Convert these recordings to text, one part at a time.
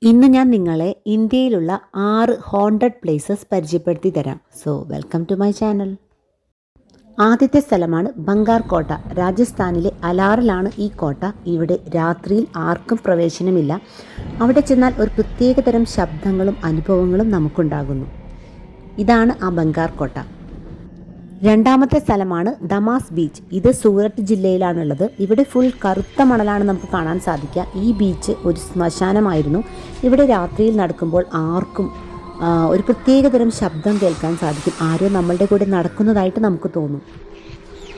ഇന്ന് ഞാൻ നിങ്ങളെ ഇന്ത്യയിലുള്ള 6 ഹോണ്ടഡ് പ്ലേസസ് പരിചയപ്പെടുത്തി തരാം. So welcome to my channel. ആദ്യത്തെ സ്ഥലമാണ് ബംഗാർ കോട്ട. രാജസ്ഥാനിലെ അലാറിലാണ് ഈ കോട്ട. ഇവിടെ രാത്രിയിൽ ആർക്കും പ്രവേശനമില്ല. അവിടെ ചെന്നാൽ ഒരു പ്രത്യേകതരം ശബ്ദങ്ങളും അനുഭവങ്ങളും നമുക്കുണ്ടാകുന്നു. ഇതാണ് ആ ബംഗാർ കോട്ട. രണ്ടാമത്തെ സ്ഥലമാണ് ദമാസ് ബീച്ച്. ഇത് സൂറത്ത് ജില്ലയിലാണുള്ളത്. ഇവിടെ ഫുൾ കറുത്ത മണലാണ് നമുക്ക് കാണാൻ സാധിക്കുക. ഈ ബീച്ച് ഒരു ശ്മശാനമായിരുന്നു. ഇവിടെ രാത്രിയിൽ നടക്കുമ്പോൾ ആർക്കും ഒരു പ്രത്യേകതരം ശബ്ദം കേൾക്കാൻ സാധിക്കും. ആരോ നമ്മളുടെ കൂടെ നടക്കുന്നതായിട്ട് നമുക്ക് തോന്നും.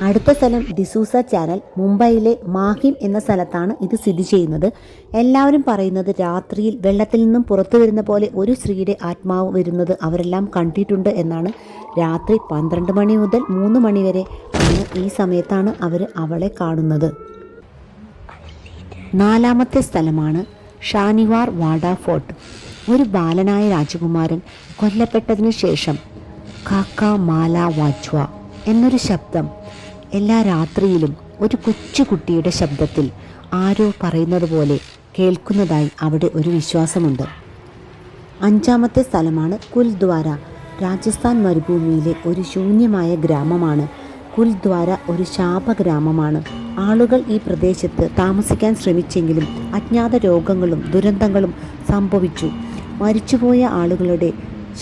അടുത്ത സ്ഥലം ഡിസൂസ ചാനൽ. മുംബൈയിലെ മാഹിം എന്ന സ്ഥലത്താണ് ഇത് സ്ഥിതി ചെയ്യുന്നത്. എല്ലാവരും പറയുന്നത് രാത്രിയിൽ വെള്ളത്തിൽ നിന്നും പുറത്തു വരുന്ന പോലെ ഒരു സ്ത്രീയുടെ ആത്മാവ് വരുന്നത് അവരെല്ലാം കണ്ടിട്ടുണ്ട് എന്നാണ്. രാത്രി 12 മണി മുതൽ 3 മണി വരെ ഈ സമയത്താണ് അവർ അവളെ കാണുന്നത്. നാലാമത്തെ സ്ഥലമാണ് ഷാനിവാർ വാഡ ഫോർട്ട്. ഒരു ബാലനായ രാജകുമാരൻ കൊല്ലപ്പെട്ടതിന് ശേഷം കാക്ക മാല വാജ്വ എന്നൊരു ശബ്ദം എല്ലാ രാത്രിയിലും ഒരു കൊച്ചുകുട്ടിയുടെ ശബ്ദത്തിൽ ആരോ പറയുന്നത് പോലെ കേൾക്കുന്നതായി അവിടെ ഒരു വിശ്വാസമുണ്ട്. അഞ്ചാമത്തെ സ്ഥലമാണ് കുൽദ്വാര. രാജസ്ഥാൻ മരുഭൂമിയിലെ ഒരു ശൂന്യമായ ഗ്രാമമാണ്. കുൽദ്വാര ഒരു ശാപഗ്രാമമാണ്. ആളുകൾ ഈ പ്രദേശത്ത് താമസിക്കാൻ ശ്രമിച്ചെങ്കിലും അജ്ഞാത രോഗങ്ങളും ദുരന്തങ്ങളും സംഭവിച്ചു. മരിച്ചുപോയ ആളുകളുടെ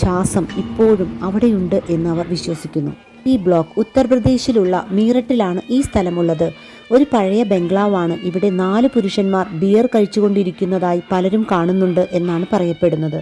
ശ്വാസം ഇപ്പോഴും അവിടെയുണ്ട് എന്നവർ വിശ്വസിക്കുന്നു. ഈ ബ്ലോക്ക് ഉത്തർപ്രദേശിലുള്ള മീററ്റിലാണ് ഈ സ്ഥലമുള്ളത്. ഒരു പഴയ ബംഗ്ലാവാണ്. ഇവിടെ 4 പുരുഷന്മാർ ബിയർ കഴിച്ചുകൊണ്ടിരിക്കുന്നതായി പലരും കാണുന്നുണ്ട് എന്നാണ് പറയപ്പെടുന്നത്.